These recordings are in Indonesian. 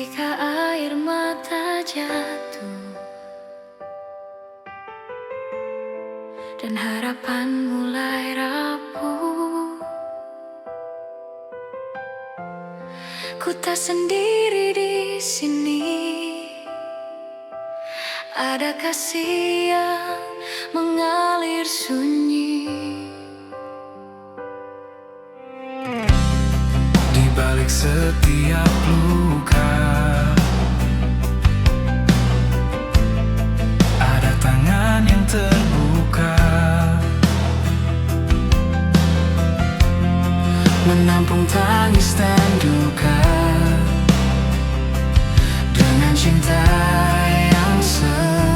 Ketika air mata jatuh dan harapan mulai rapuh, ku tak sendiri di sini. Ada kasih yang mengalir sunyi di balik setiap luka. Ada tangan yang terbuka menampung tangis dan duka dengan cinta yang sempurna.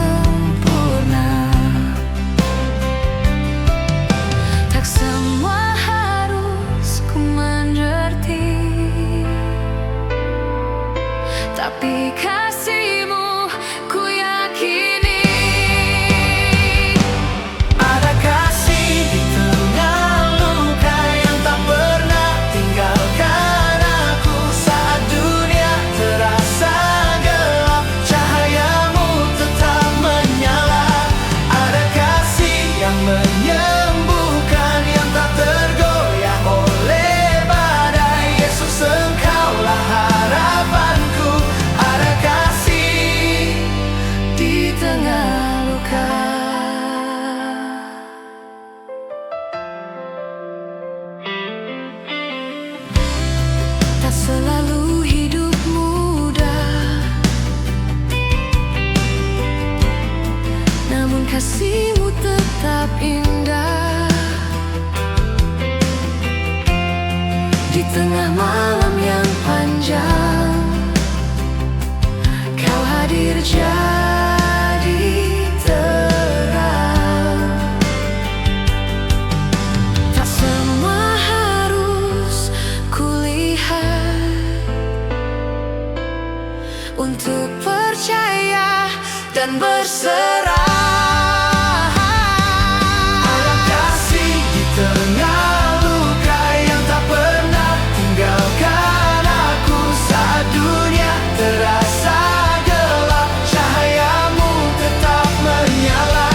Tak semua harus ku mengerti, tapi kasih-Mu ku yakini. Ada kasih di tengah luka yang tak pernah tinggalkan aku. Saat dunia terasa gelap, cahayamu tetap menyala. Ada kasih yang menyembuhkan, yang tak tergoyah oleh badai. Yesus, Engkaulah harapanku. Ada kasih Di tengah luka, tak selalu hidup mudah, namun kasih-Mu tetap indah. Di tengah malam yang panjang, Kau hadir jadi terang. Tak semua harus kulihat untuk percaya dan berserah. Ada kasih di tengah luka yang tak pernah tinggalkan aku. Saat dunia terasa gelap, cahayamu tetap menyala.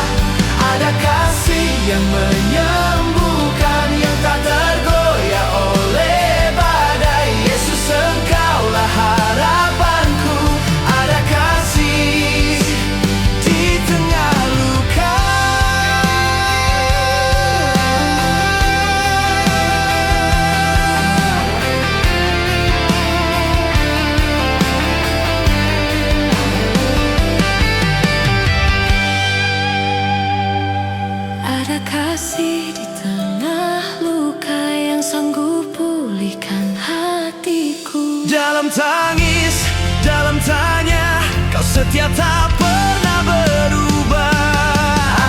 Ada kasih yang menyembuhkan, yang tak tergoyah oleh badai. Yesus, Engkaulah harapanku. Ada kasih di tengah luka. Ada kasih di tengah luka yang sanggup pulihkan hatiku. Dalam tangis, dalam tanya, Kau setia tak pernah berubah.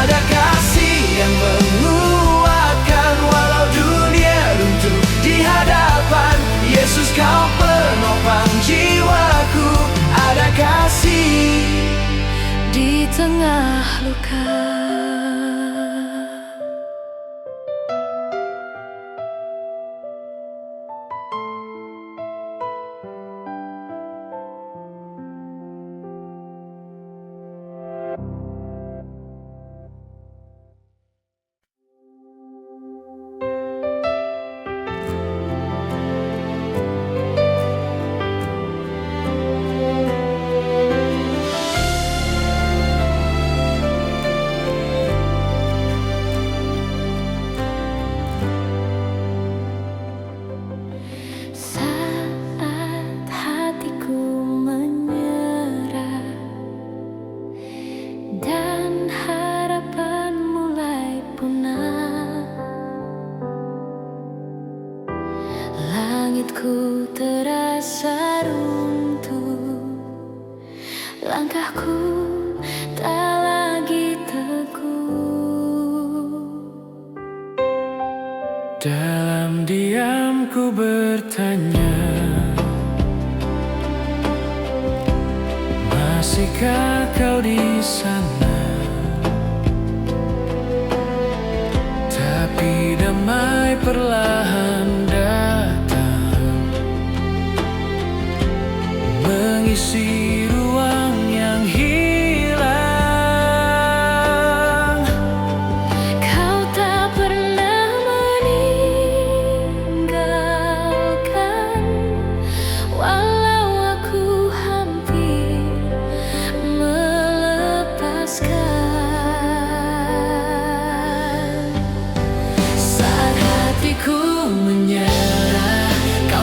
Ada kasih yang menguatkan walau dunia runtuh di hadapan. Yesus, Kau penopang jiwaku. Ada kasih Di tengah luka, saat hatiku menyerah dan harapan mulai punah, langitku terasa runtuh, langkahku tak lagi teguh. dalam diamku bertanya, masihkah Kau di sana? Tapi damai perlahan datang,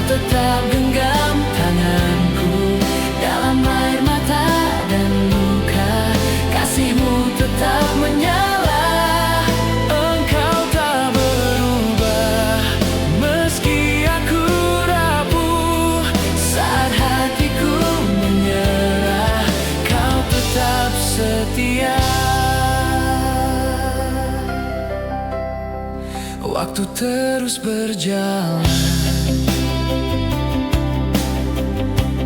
tetap genggam tanganku. Dalam air mata dan luka, kasihmu tetap menyala. Engkau tak berubah meski aku rapuh. Saat hatiku menyerah, Kau tetap setia. Waktu terus berjalan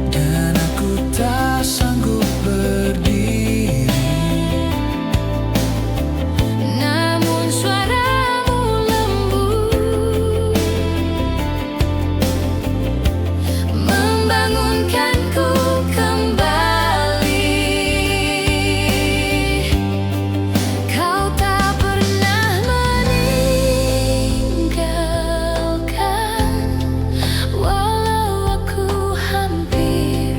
dan aku tak sanggup berdiri. namun suaramu lembut membangunkanku kembali. Kau tak pernah meninggalkan, walau aku hampir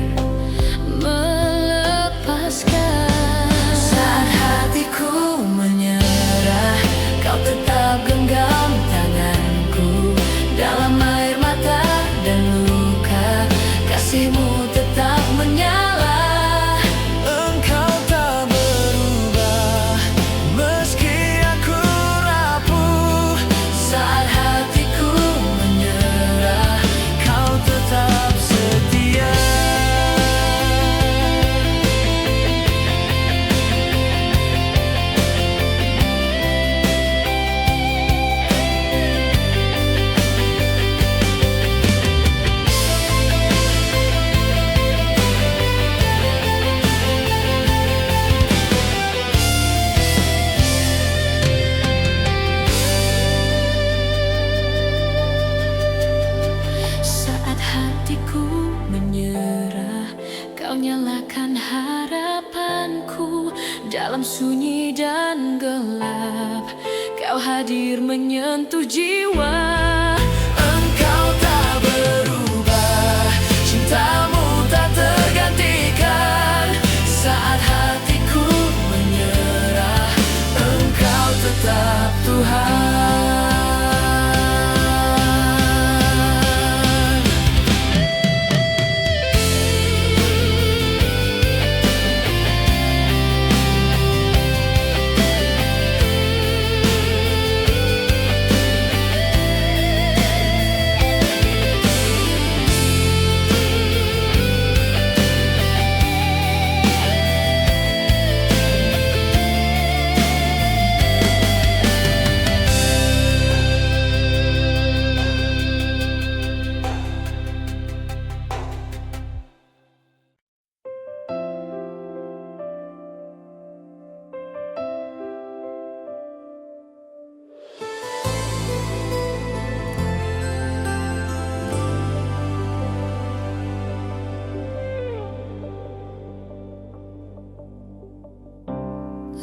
melepaskan. Saat hatiku menyerah, kau tetap genggam tanganku. Dalam air mata dan luka, kasihmu tetap menyala. Engkau tak berubah meski aku rapuh. Saat hatiku menyerah, Kau tetap setia. saat hatiku menyerah, kau nyalakan harapanku. Dalam sunyi dan gelap, kau hadir menyentuh jiwa. Engkau tak berubah, cintamu tak tergantikan. Saat hatiku menyerah, Engkau tetap Tuhan.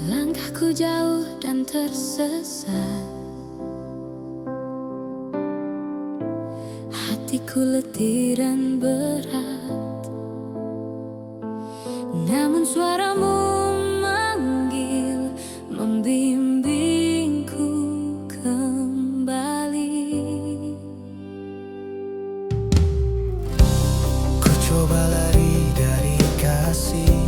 Langkahku jauh dan tersesat, hatiku letih dan berat. Namun suaramu manggil, membimbingku kembali. Ku coba lari dari kasih,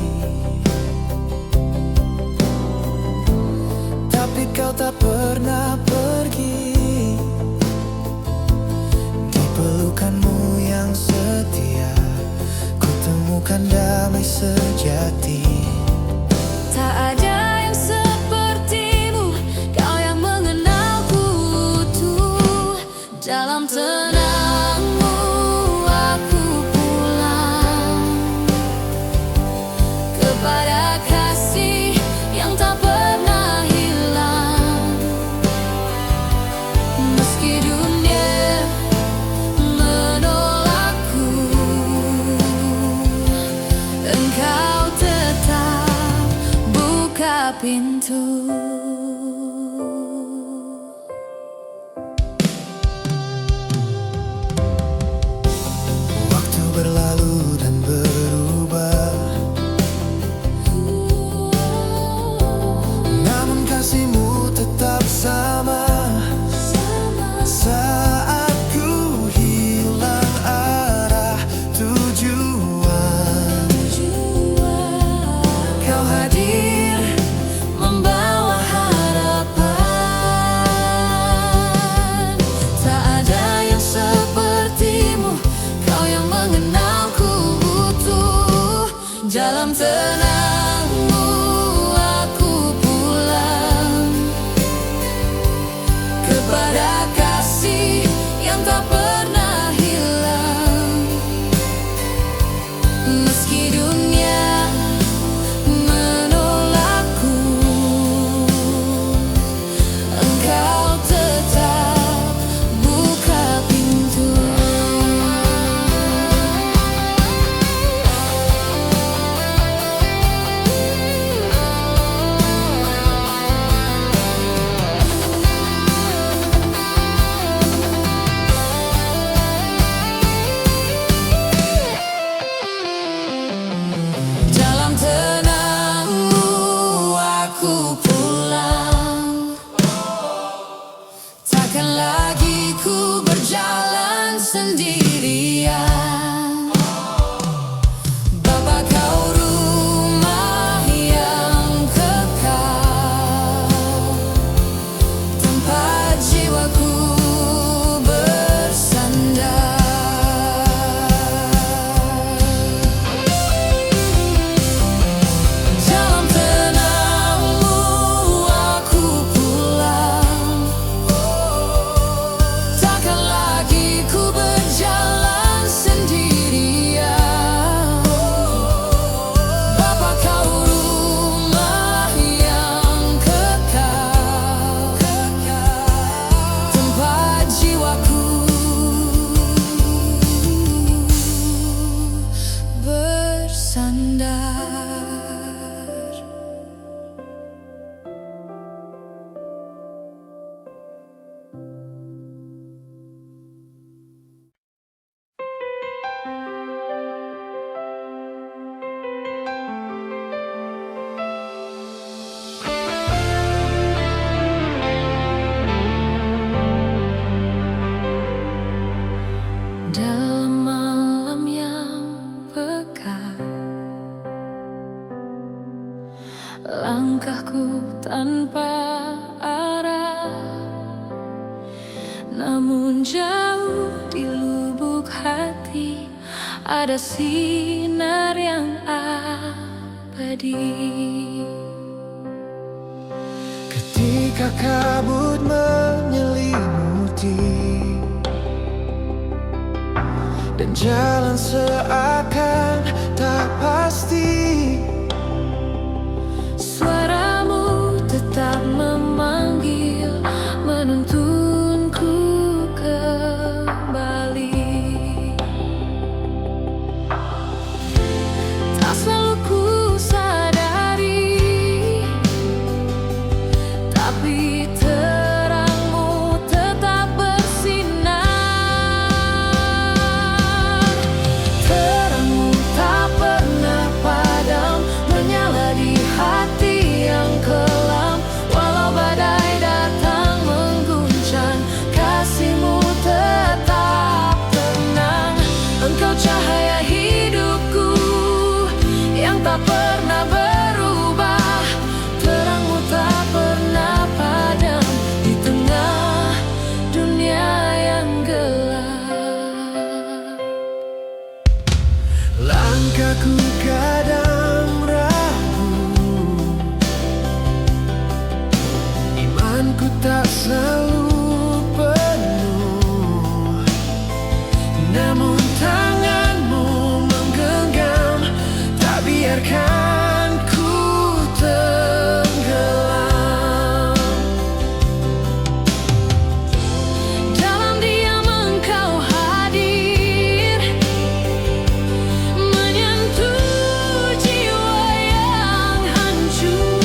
tapi kau tak pernah pergi. Di pelukanmu yang setia, ku temukan damai sejati. Tak ada yang sepertimu, kau yang mengenalku utuh. Dalam tenangmu aku pulang kepada kasih yang tak pernah hilang. Meski dunia menolakku, Engkau tetap buka pintu. Waktu berlalu dan berubah, namun kasihmu tetap sama. Saat ku hilang sendirian. Bapa kau rumah yang kekal, tempat jiwaku bersandar. Dalam tenangmu aku pulang, takkan lagi ku berjalan sendirian. Bapa kau rumah yang kekal, tempat jiwaku bersandar. Dalam malam yang pekat, langkahku tanpa arah, namun jauh di lubuk hati ada sinar yang abadi. Ketika kabut menyelimuti dan jalan seakan tak pasti, Suaramu tetap memanggil, menuntunku kembali. Tak selalu ku sadari, tapi terangmu tetap bersinar. Terangmu tak pernah padam, menyala di hati yang kelam. Walau badai datang mengguncang, kasih-Mu tetap tenang. Engkau cahaya hidupku yang tak pernah berubah. Terang-Mu tak pernah padam di tengah dunia yang gelap. langkahku kadang ragu, imanku tak selalu penuh, namun tangan-Mu menggenggam, tak biarkan ku tenggelam. Dalam diam Engkau hadir, menyentuh jiwa yang hancur.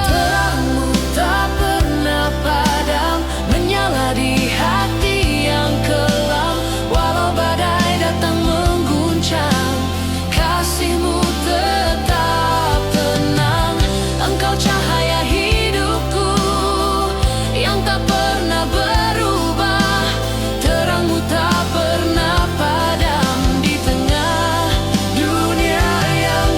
Terang-Mu tak pernah padam, menyala di hati yang kelam. Walau badai datang mengguncang, kasih-Mu tetap tenang. Engkau cahaya hidupku yang tak pernah berubah. Terang-Mu tak pernah padam di tengah dunia yang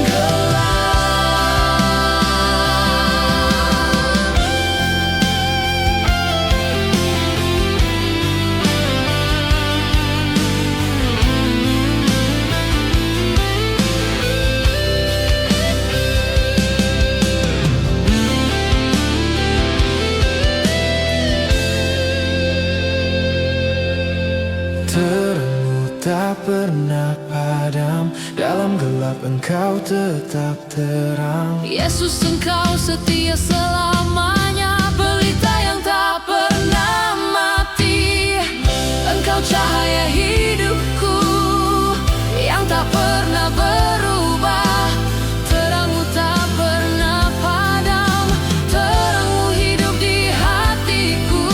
Terang-Mu tak pernah padam, dalam gelap Engkau tetap terang. Yesus, Engkau setia selamanya, pelita yang tak pernah mati. Engkau cahaya hidupku yang tak pernah berubah. Terang-Mu tak pernah padam, terang-Mu hidup di hatiku.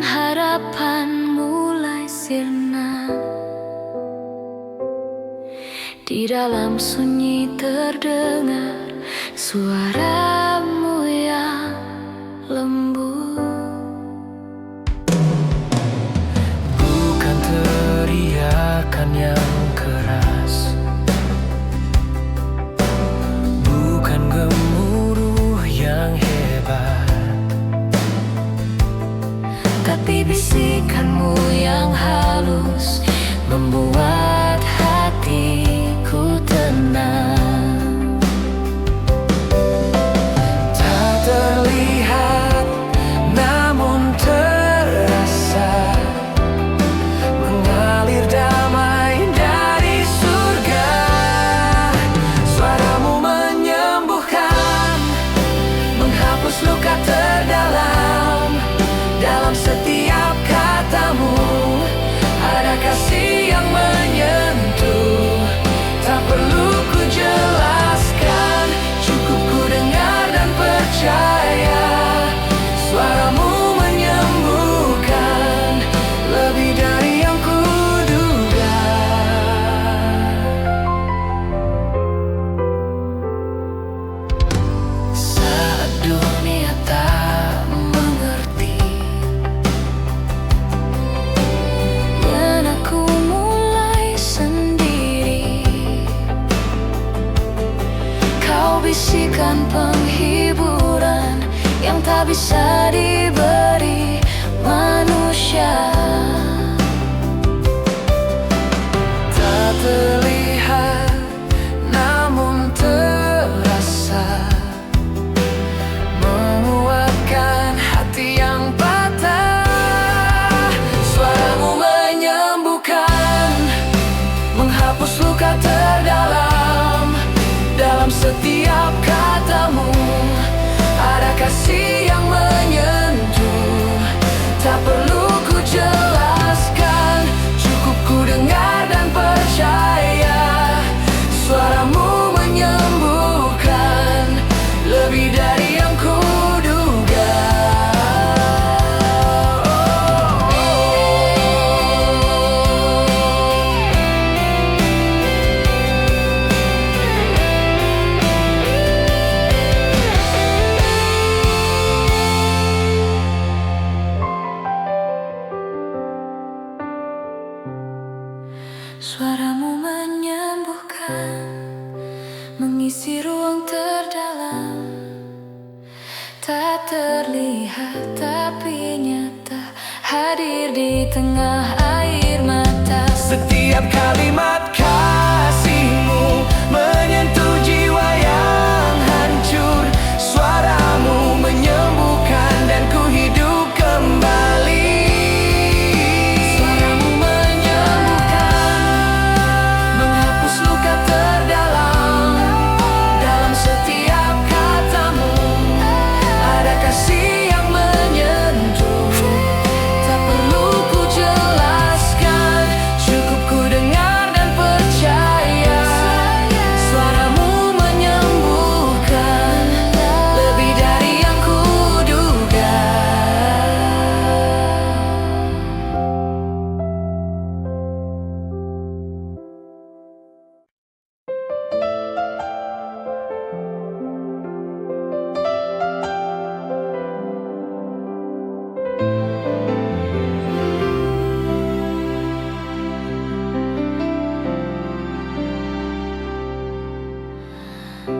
harapan mulai sirna. Di dalam sunyi terdengar suaramu yang lembut. Bukan teriakan yang keras, bukan gemuruh yang hebat, tapi bisikanmu yang halus membuat hatiku tenang. tak terlihat namun terasa, mengalir damai dari surga. Suaramu menyembuhkan, menghapus luka terdalam. Dalam setiap katamu ada kasih yang menyentuh. Tak perlu ku jelaskan, cukup ku dengar dan percaya. Suaramu menyembuhkan lebih dari yang kuduga. Saat dunia tak mengerti Dan aku mulai sendiri, kau bisikan penghiburan yang tak bisa diberi manusia. tak terlihat namun terasa, menguatkan hati yang patah. Suaramu menyembuhkan, menghapus luka terdalam. Dalam setiap katamu ada kasih yang menyentuh. Tak perlu ku jelaskan, cukup ku dengar dan percaya. Suaramu menyembuhkan lebih dari yang kuduga. Suaramu menyembuhkan, mengisi ruang terdalam. Tak terlihat tapi nyata, hadir di tengah air mata. Setiap kalimat kasihmu menyentuh jiwa yang hancur. Suaramu menyembuhkan dan ku hidup kembali. Suaramu menyembuhkan, menghapus luka terdalam. Dalam setiap katamu ada kasih yang menyentuh. Tak perlu ku jelaskan, cukup ku dengar dan percaya. Suaramu menyembuhkan lebih dari yang kuduga.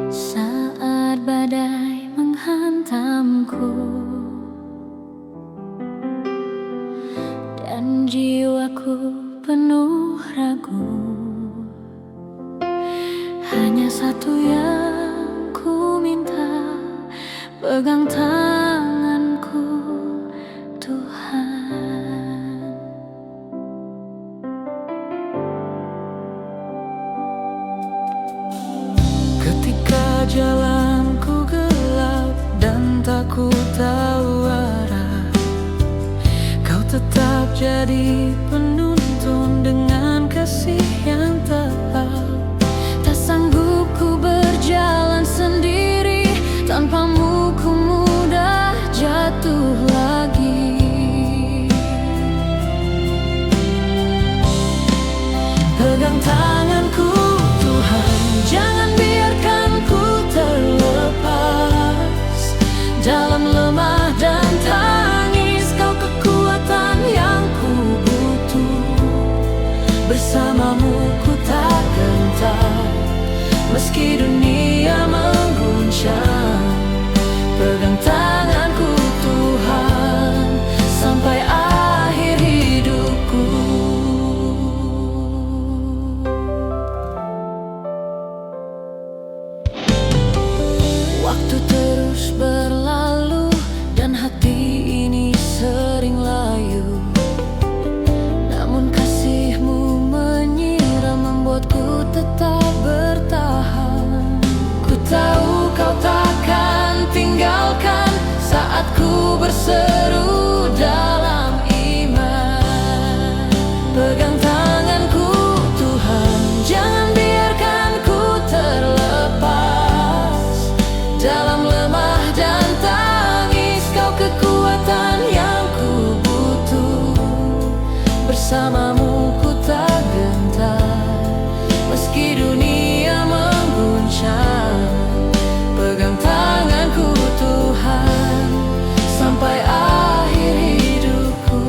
Saat badai menghantamku dan jiwaku penuh ragu, hanya satu yang ku minta, pegang tanganku Tuhan. Ketika jalanku gelap dan tak ku tahu arah, kau tetap jadi penuntun dengan kasih yang tepat. Tak sanggup ku berjalan sendiri, tanpamu ku mudah jatuh lagi. meski dunia mengguncang. Pegang tanganku Tuhan sampai akhir hidupku. Waktu terus berlalu dan hati ini sering layu, namun kasih-Mu menyiram membuatku tetap bertahan. Ku tahu Kau takkan tinggalkan saat ku berseru dalam iman. Pegang tanganku Tuhan, jangan biarkan ku terlepas. Dalam lemah dan tangis Kau kekuatan yang ku butuh. Bersama-Mu ku tak gentar meski dunia mengguncang. Pegang tanganku Tuhan sampai akhir hidupku.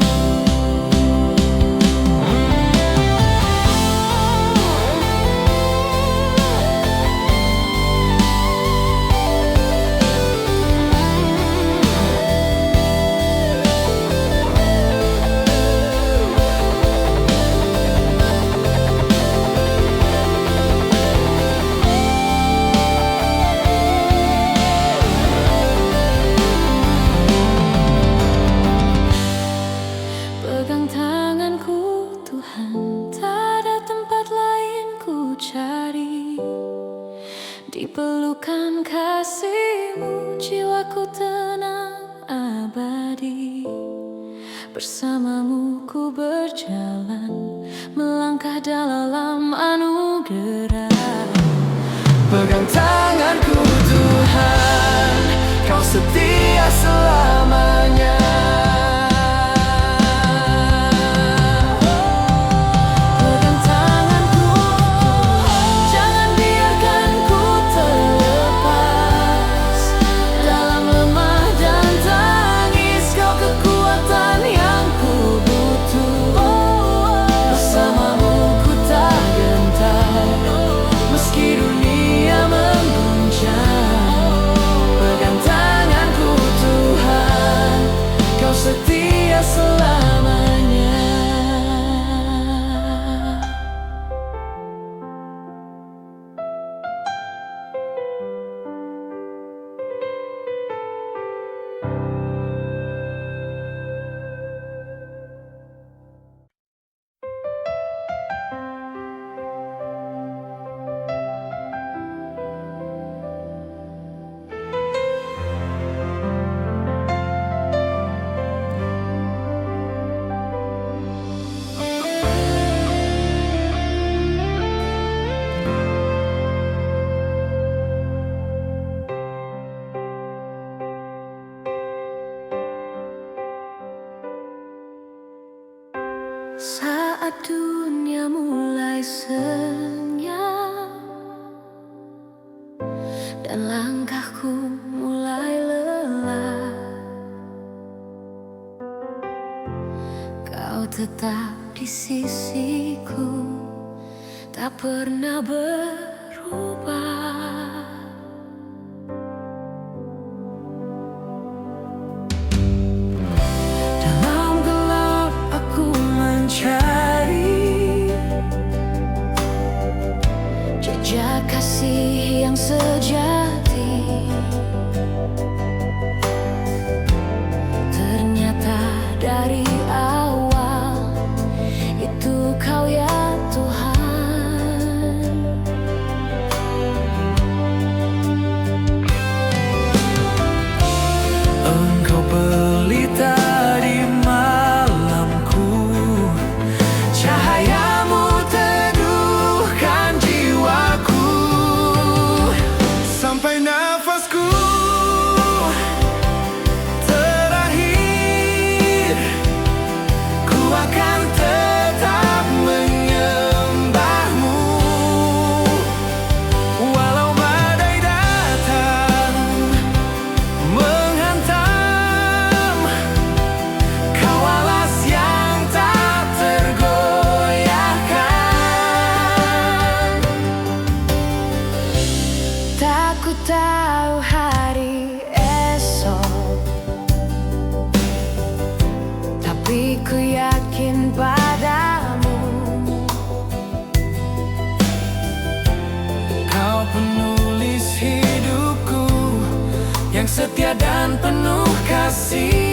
Pegang tanganku Tuhan, tak ada tempat lain ku cari. Di pelukan kasih-Mu jiwaku tenang abadi. Bersama-Mu ku berjalan, melangkah dalam anugerah. Pegang tanganku Tuhan, Kau setia selamanya. Pegang tanganku, jangan biarkan ku terlepas. Dalam lemah dan tangis Kau kekuatan yang ku butuh. Bersama-Mu ku tak gentar meski dunia mengguncang. Pegang tanganku Tuhan, Kau setia selamanya. Saat dunia mulai senyap dan langkahku mulai lelah, Kau tetap di sisiku, tak pernah berubah. Dalam gelap aku mencari jejak kasih yang sejati. Ternyata dari awal itu Kau ya Tuhan. yakin padamu. Kau penulis hidupku yang setia dan penuh kasih.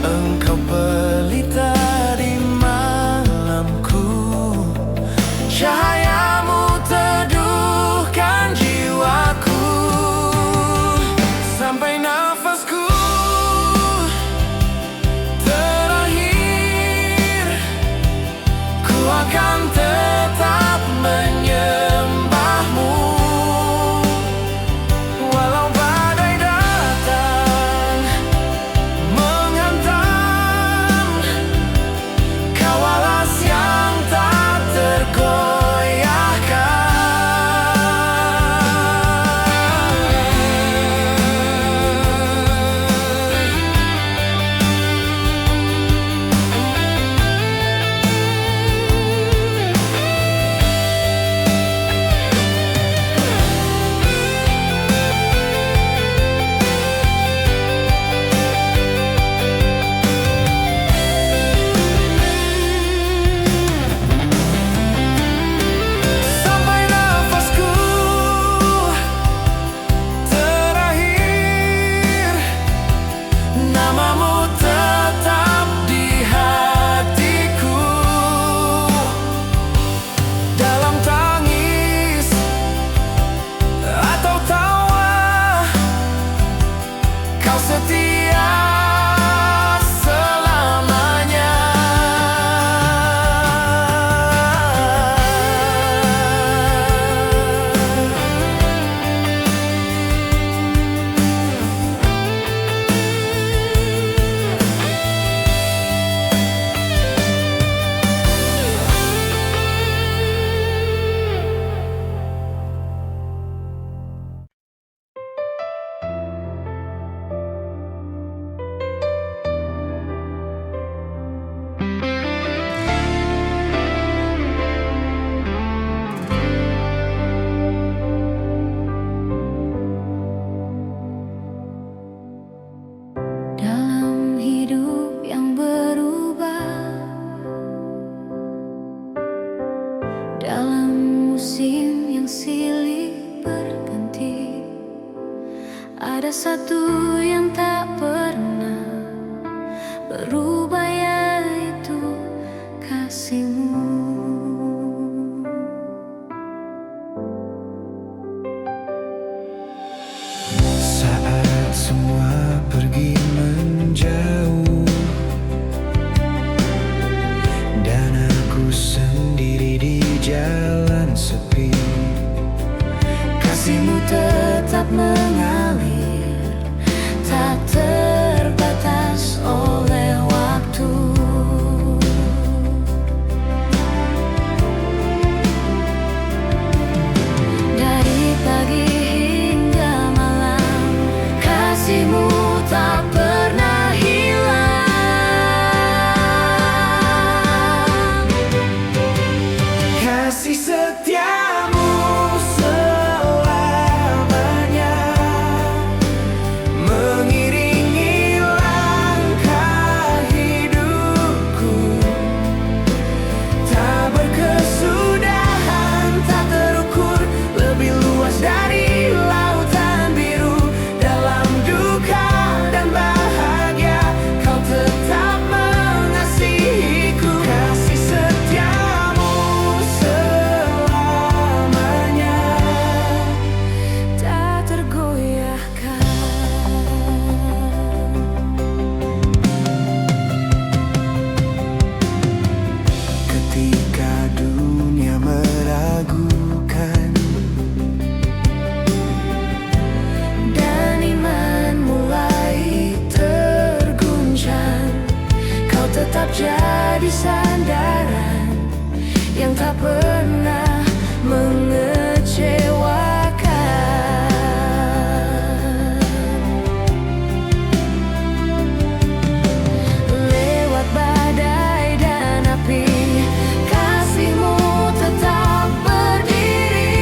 Engkau pelita di malamku, cahayamu teduhkan jiwaku. Sampai nafasku terakhir, ku akan tetap menyembahmu. Walau badai datang menghantam, kau alas yang tak tergoyahkan. Sampai nafasku terakhir, namamu tetap di hatiku. Dalam tangis atau tawa, kau setia selamanya. Dalam hidup yang berubah, dalam musim yang silih berganti, ada satu yang tak pernah berubah, yaitu kasihmu. Saat semua pergi menjauh dan aku sendiri di jalan sepi, Kasihmu tetap mengalir, tak terbatas oleh waktu. Dari pagi hingga malam, kasihmu tak pernah hilang. kasih setiamu selamanya mengiringi langkah hidupku. Tak berkesudahan, tak terukur, lebih luas dari lautan biru. Dalam duka dan bahagia, kau tetap mengasihiku. Kasih setiamu selamanya Tak tergoyahkan. ketika dunia meragukan. Dan iman mulai terguncang, kau tetap jadi sandaran yang tak pernah mengecewakan. Lewat badai dan api, kasihmu tetap berdiri.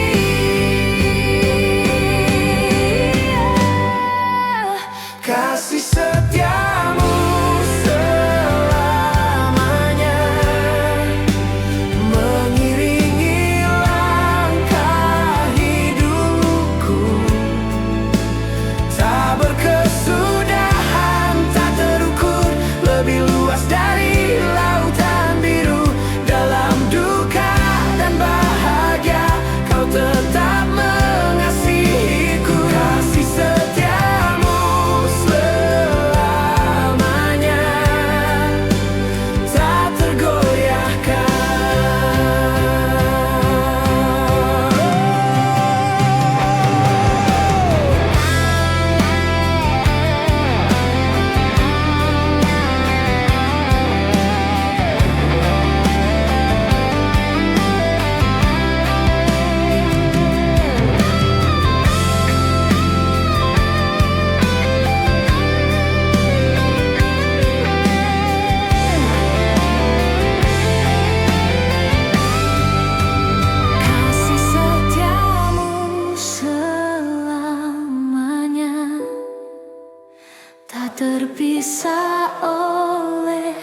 terpisah oleh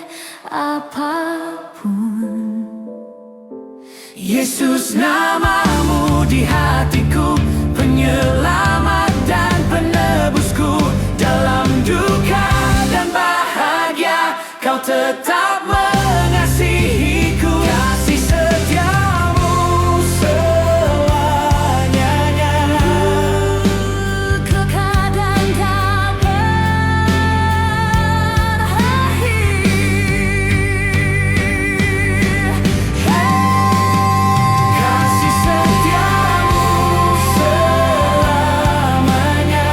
apapun. Yesus, namamu di hatiku, penyelamat dan penebusku. Dalam duka dan bahagia, kau tetap mengasihiku. Kasih setiamu selamanya, Kekal dan tak berakhir. kasih setiamu selamanya,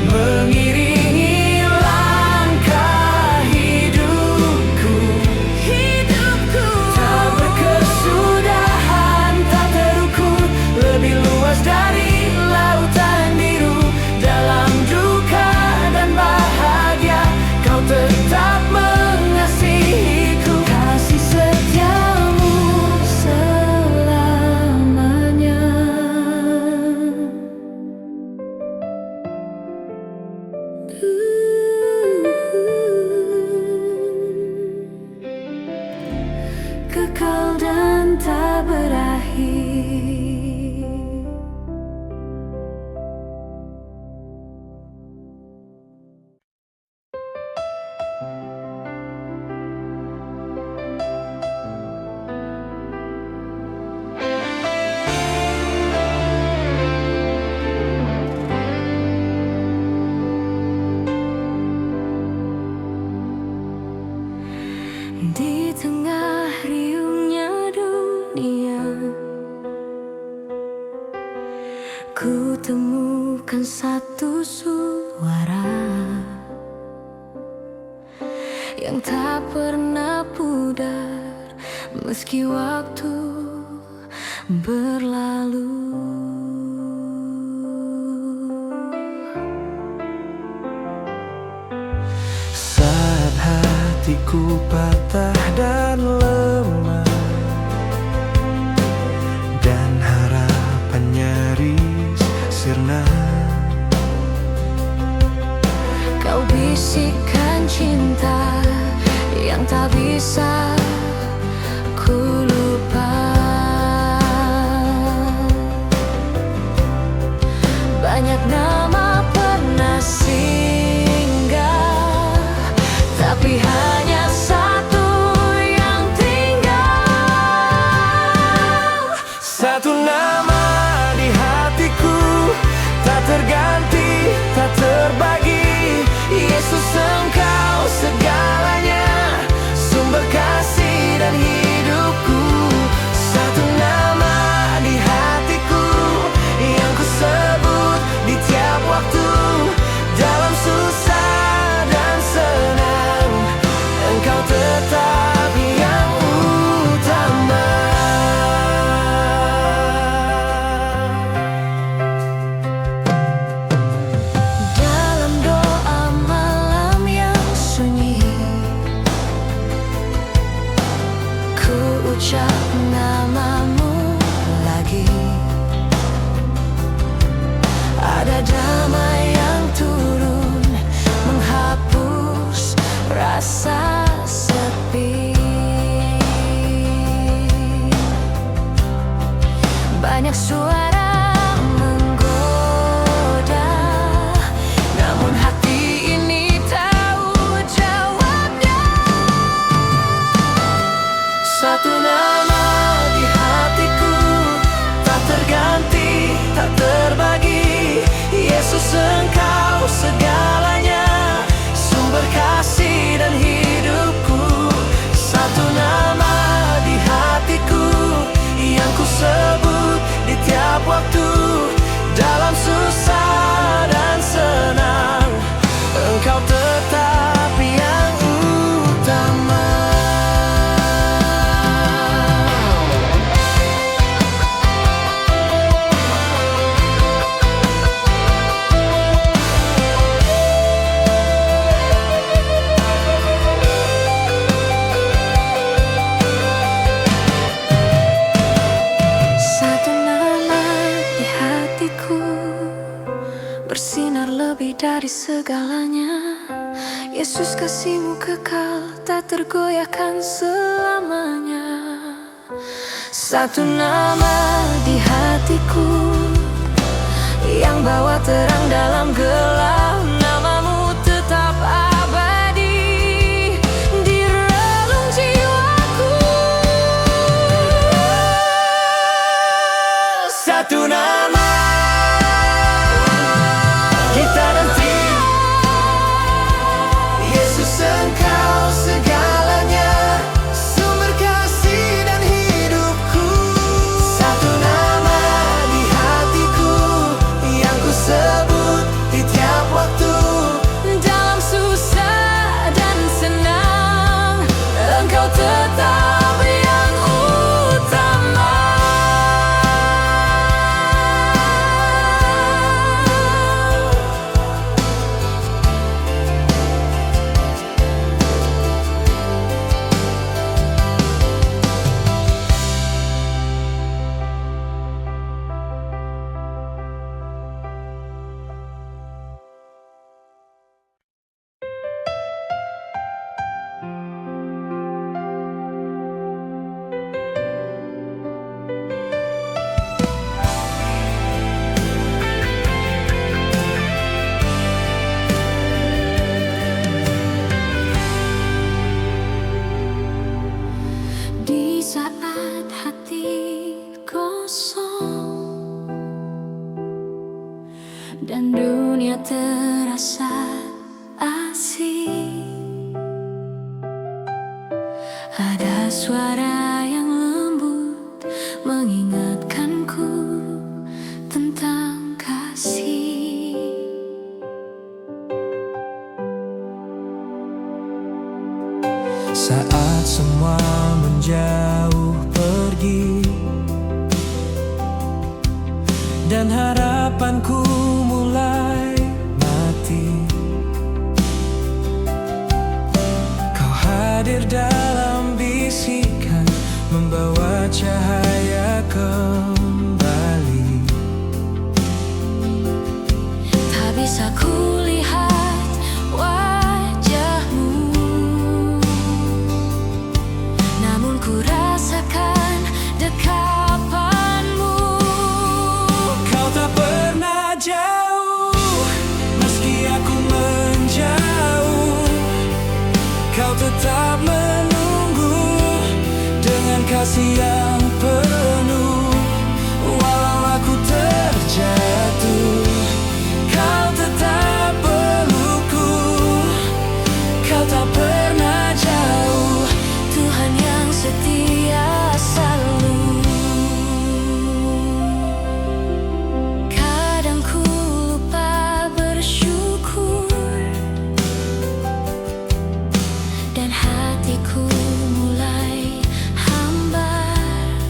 mengiringi langkah hidupku. Tak berkesudahan, tak terukur, lebih luas dari lautan biru. Dalam duka dan bahagia, kau tetap mengasihiku. Kasih setiamu selamanya. Kekal dan tak berakhir. Di tengah riungnya dunia, ku temukan satu suara yang tak pernah pudar meski waktu berlalu. Saat hatiku patah dan lemah, dan harapan nyaris sirna, Kau bisikan cinta yang tak bisa ku lupa. Banyak nama pernah singgah, tapi hanya satu yang tinggal. satu nama di hatiku, tak terganti, tak terbagi. Yesus, Engkau segalanya, sumber kasih dan hidupku. Satu nama di hatiku, yang ku sebut di tiap waktu. bersinar lebih dari segalanya. Yesus, kasih-Mu kekal, tak tergoyahkan selamanya. Satu nama di hatiku yang bawa terang dalam gelap, nama-Mu tetap abadi di relung jiwaku. Satu nama, kita dan tim Yesus, Engkau segalanya, sumber kasih dan hidupku. Satu nama di hatiku yang ku sebut di tiap waktu. Dalam susah dan senang, Engkau tetap yang utama. Di saat hati kosong dan dunia terasa asing, ada suara yang lembut mengingatkanku tentang kasih. Saat semua menjauh pergi dan harapanku mulai mati, Kau hadir dalam bisikan, membawa cahaya kembali. Tak bisa kulihat wajah-Mu, namun ku rasakan dekapan-Mu. Kau tak pernah jauh, meski aku menjauh. Kau tetap menunggu dengan kasih yang penuh. Walau aku terjatuh, Kau tetap pelukku. Kau tak pernah jauh, Tuhan yang setia selalu. Kadang ku lupa bersyukur dan hatiku mulai hambar.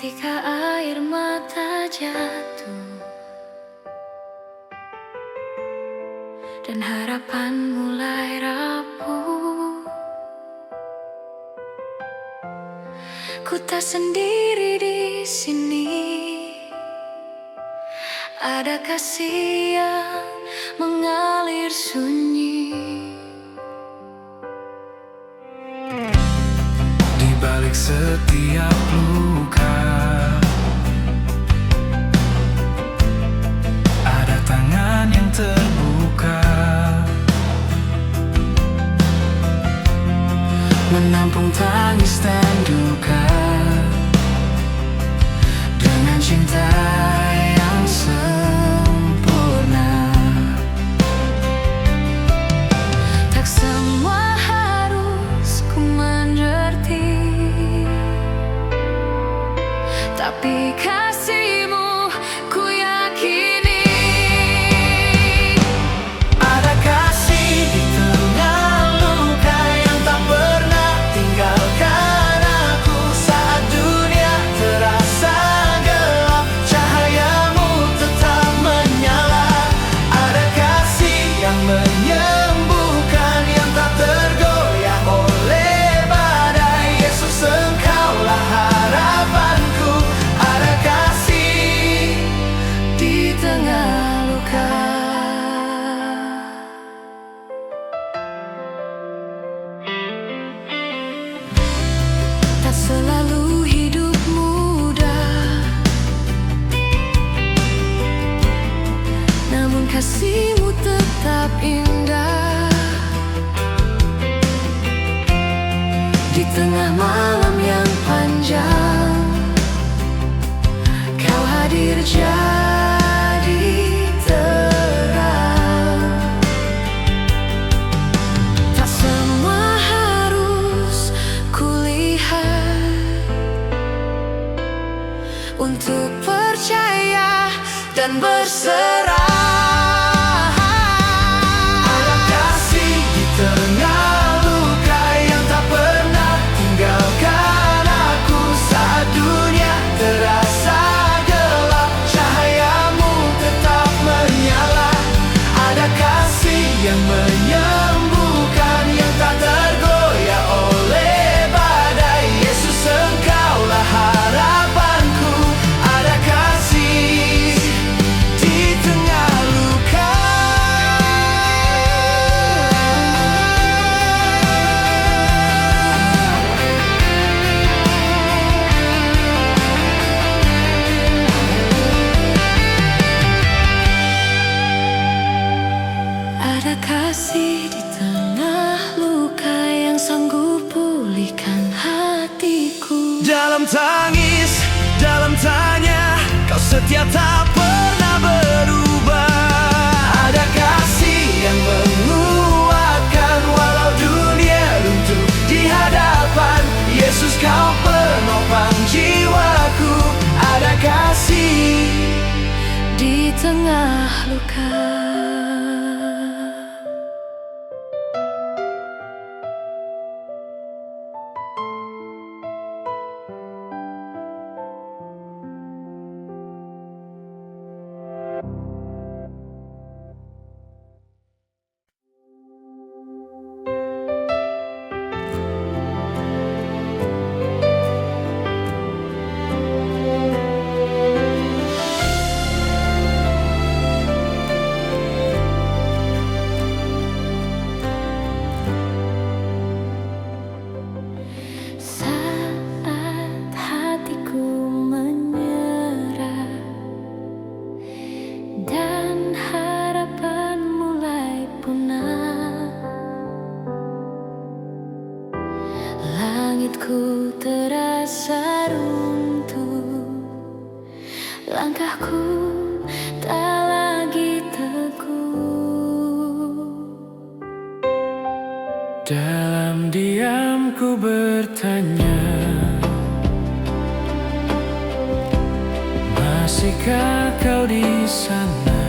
Ketika air mata jatuh dan harapan mulai rapuh, ku tak sendiri di sini. Ada kasih yang mengalir sunyi. Di balik setiap luka ada tangan yang terbuka, menampung tangis dan duka dengan cinta yang sempurna. Tak semua harus ku mengerti, tapi kasih-Mu ku yakini. Ada kasih di tengah luka yang tak pernah tinggalkan aku. Saat dunia terasa gelap, cahayamu tetap menyala. Ada kasih yang menyembuhkan, yang tak tergoyah oleh badai. Yesus, Engkaulah harapanku. Ada kasih Di tengah luka, tak selalu hidup mudah, namun kasih-Mu tetap indah. Di tengah malam yang panjang, Kau hadir jadi terang. Tak semua harus kulihat untuk percaya dan berserah. Ada kasih di tengah luka yang tak pernah tinggalkan aku. Saat dunia terasa gelap, cahayamu tetap menyala. Ada kasih yang menyembuhkan, yang tak tergoyah oleh badai. Yesus, Engkaulah harapanku. Ada kasih di tengah luka. Ada kasih di tengah luka yang sanggup pulihkan hatiku. Dalam tangis, dalam tanya, Kau setia tak pernah berubah. Ada kasih yang menguatkan walau dunia runtuh di hadapan. Yesus, Kau penopang jiwaku. Ada kasih Di tengah luka, saat hatiku menyerah dan harapan mulai punah, langitku terasa runtuh, langkahku tak lagi teguh. Dalam diamku bertanya, masihkah Kau di sana?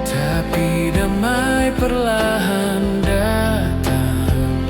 Tapi damai perlahan datang,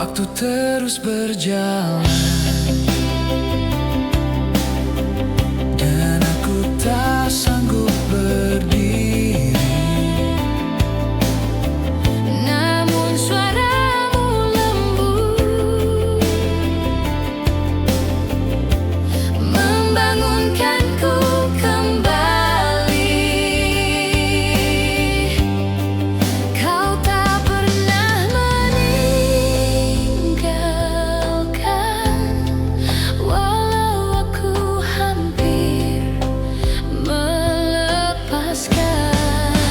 Waktu terus berjalan dan aku tak sanggup berdiri. Namun suaramu lembut membangunkanku kembali. Kau tak pernah meninggalkan, walau aku hampir melepaskan.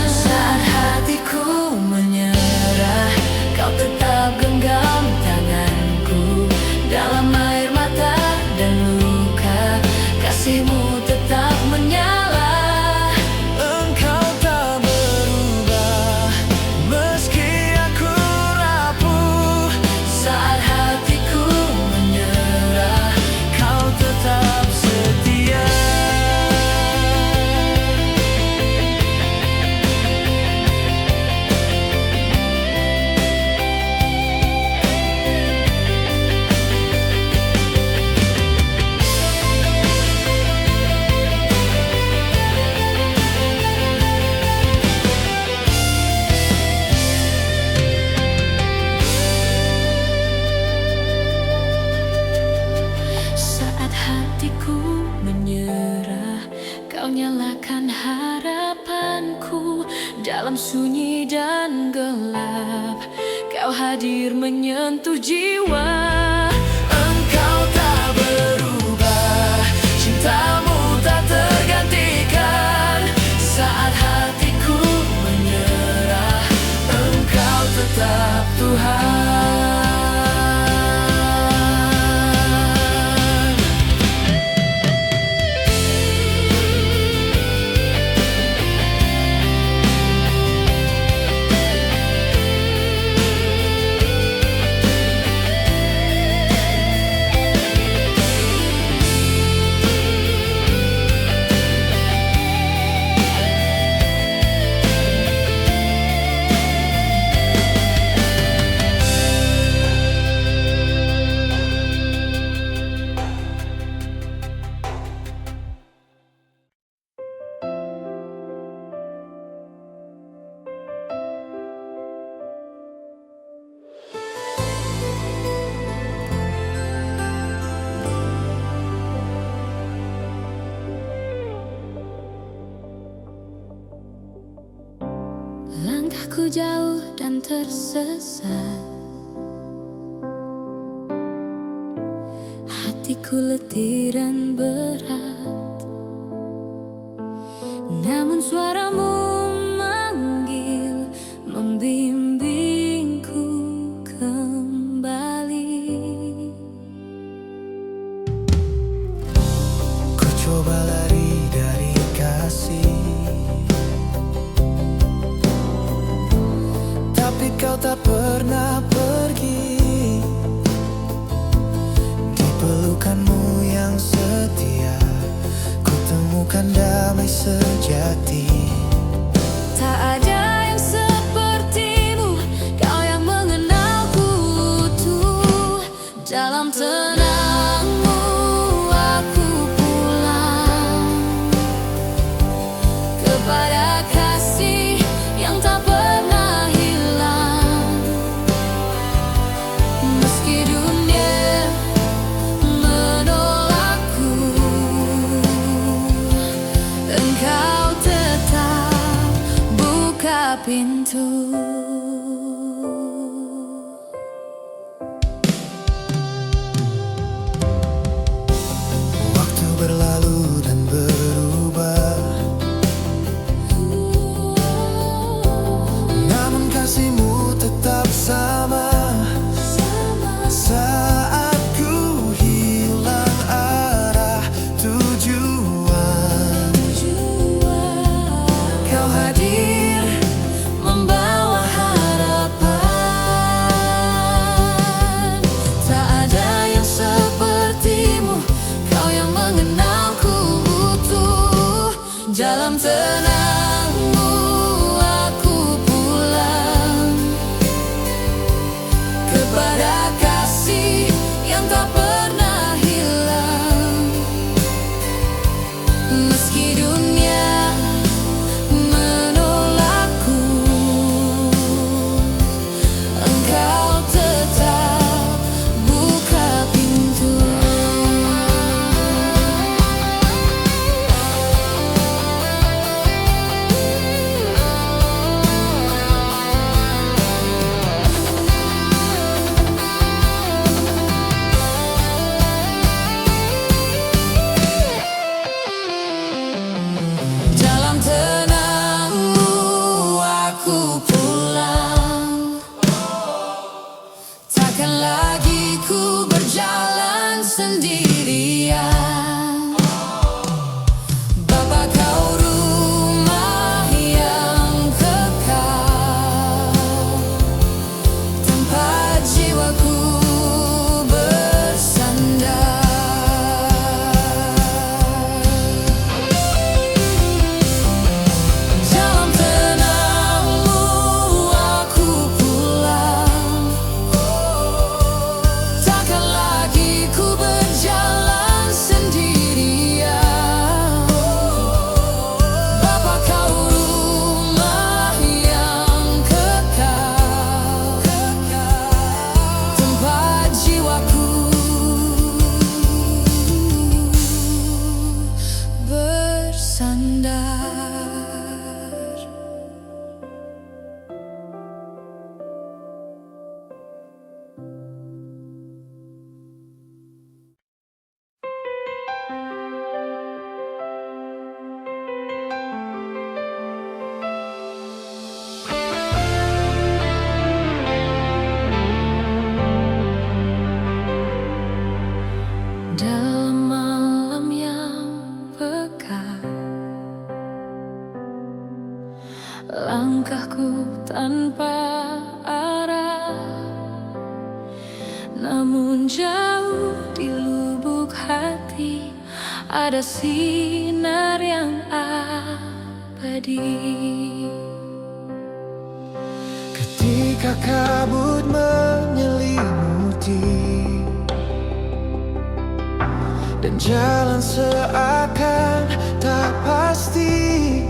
Saat hatiku menyerah, kau tetap genggam tanganku. Dalam air mata dan luka, kasihmu tetap menyala. Engkau tak berubah meski aku rapuh. Saat hatiku menyerah, Kau tetap setia. saat hatiku menyerah, kau nyalakan harapanku. Dalam sunyi dan gelap, kau hadir menyentuh jiwa. Engkau tak berubah, cintamu tak tergantikan. Saat hatiku menyerah, Engkau tetap Tuhan. Langkahku jauh dan tersesat, hatiku letih dan berat. Namun suaramu manggil, membimbingku kembali. Ku coba lari dari kasih, tapi kau tak pernah pergi. Di pelukanmu yang setia, ku temukan damai sejati. Tak ada yang sepertimu, kau yang mengenalku utuh. Dalam tenangmu aku pulang kepada kasih yang tak pernah hilang. Meski dunia menolakku, Engkau tetap buka pintu. Waktu berlalu dan berubah, namun kasihmu tetap sama. Saat ku hilang arah tujuan, kau hadir membawa harapan. Tak ada yang sepertimu, kau yang mengenalku utuh. Dalam tenangmu aku pulang tanpa arah. Namun jauh di lubuk hati ada sinar yang abadi. Ketika kabut menyelimuti dan jalan seakan tak pasti,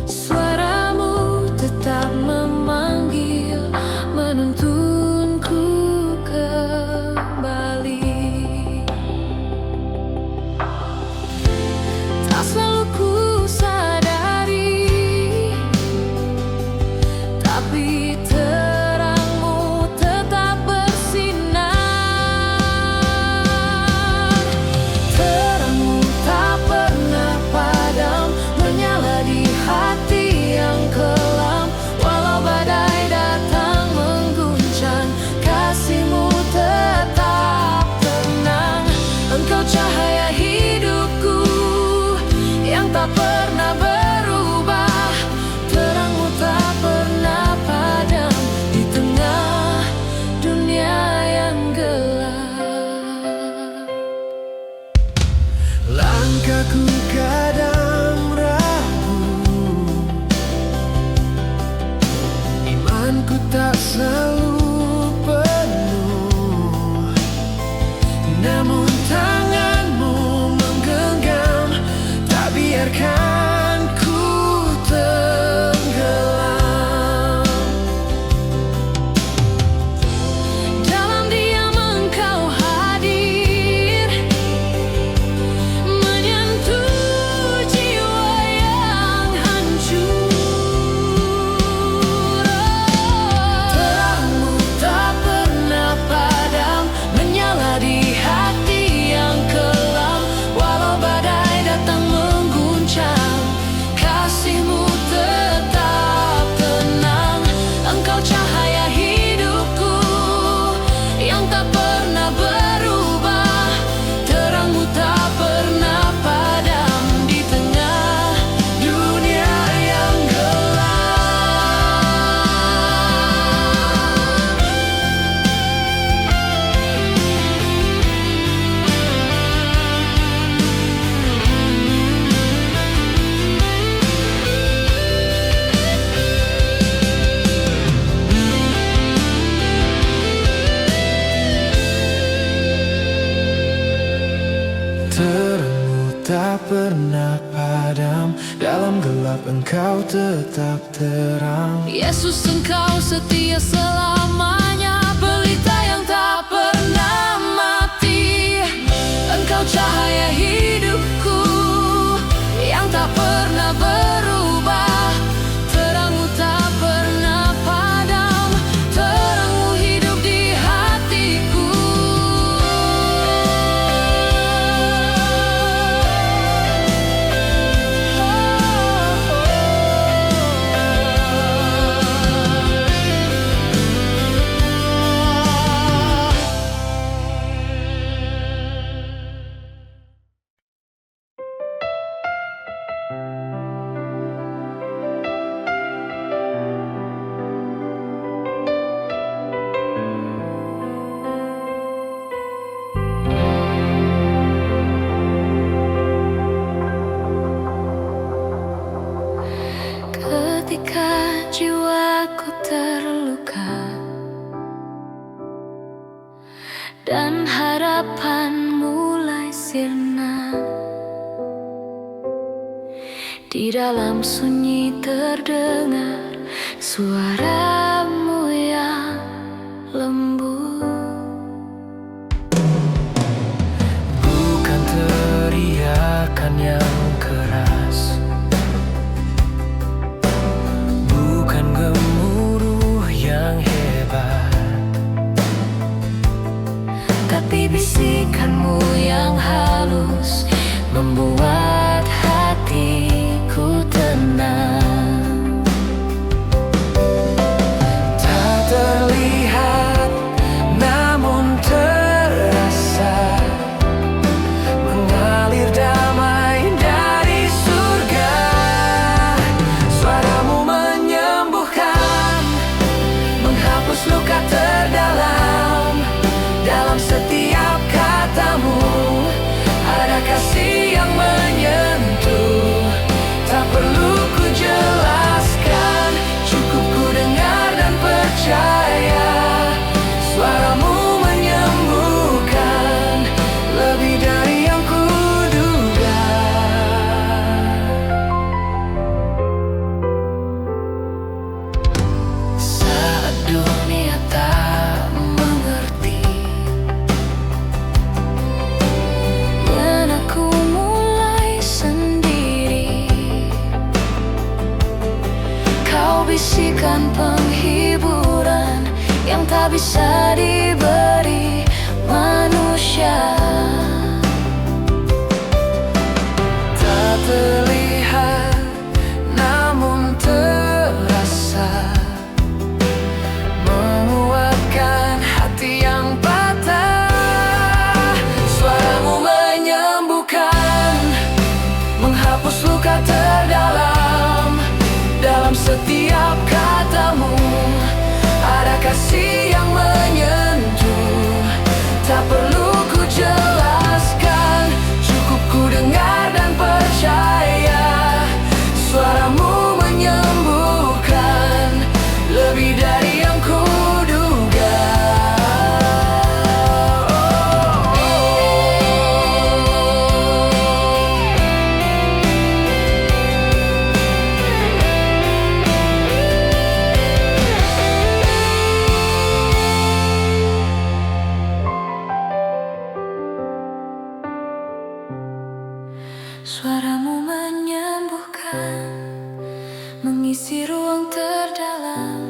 suaramu tetap memanggil, menuntunku kembali. Tak selalu ku sadari, tapi terangmu tetap bersinar. Terangmu tak pernah padam, menyala di hati yang kelam. Walau badai datang mengguncang, kasihmu tetap tenang. Engkau cahaya hidupku yang tak pernah berubah. Terangmu tak pernah padam di tengah dunia yang gelap. langkahku kadang ragu, imanku tak selalu penuh. Namun tanganmu menggenggam, tak biarkan ku tenggelam. Dalam diam engkau hadir, menyentuh jiwa yang hancur. Terangmu tak pernah padam, menyala di hati yang kelam. Walau badai datang mengguncang, kasihmu tetap tenang. Engkau cahaya hidupku yang tak pernah berubah. Terangmu tak pernah padam di tengah dunia yang Terangmu tak pernah padam, dalam gelap engkau tetap terang. Yesus, engkau setia selamanya, pelita yang tak pernah mati. Engkau cahaya hidupku yang tak pernah berubah. Terangmu tak pernah padam, terangmu hidup di hatiku. Ketika jiwaku terluka dan harapan mulai sirna, di dalam sunyi terdengar suaramu yang lembut. Bukan teriakan yang keras, bukan gemuruh yang hebat, Tapi bisikanmu yang halus membuat hatiku tenang. bukan penghiburan yang tak bisa diberi manusia. Tak terlihat namun terasa, menguatkan hati yang patah. Suaramu menyembuhkan, menghapus luka terdalam. Dalam setiap katamu ada kasih yang menyentuh. Tak perlu ku jelaskan, cukup ku dengar dan percaya. Suaramu menyembuhkan lebih dari yang ku duga. Suaramu menyembuhkan, mengisi ruang terdalam.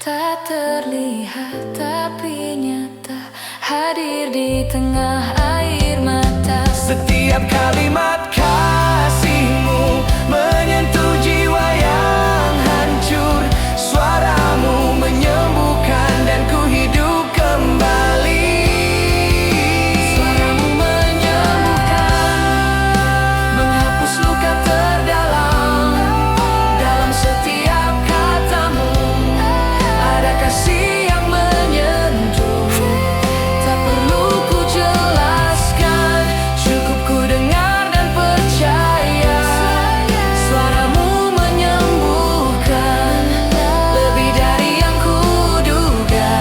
Tak terlihat tapi nyata, hadir di tengah air mata. Setiap kalimat kasihmu menyentuh jiwa yang hancur. Suaramu menyembuhkan dan ku hidup kembali. Suaramu menyembuhkan, menghapus luka terdalam. Dalam setiap katamu ada kasih yang menyentuh. Tak perlu ku jelaskan, cukup ku dengar dan percaya. Suaramu menyembuhkan lebih dari yang ku duga.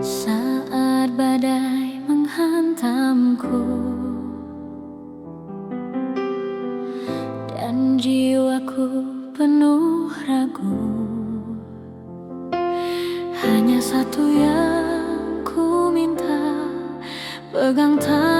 Saat badai menghantamku dan jiwaku penuh ragu, hanya satu yang ku minta, pegang tangan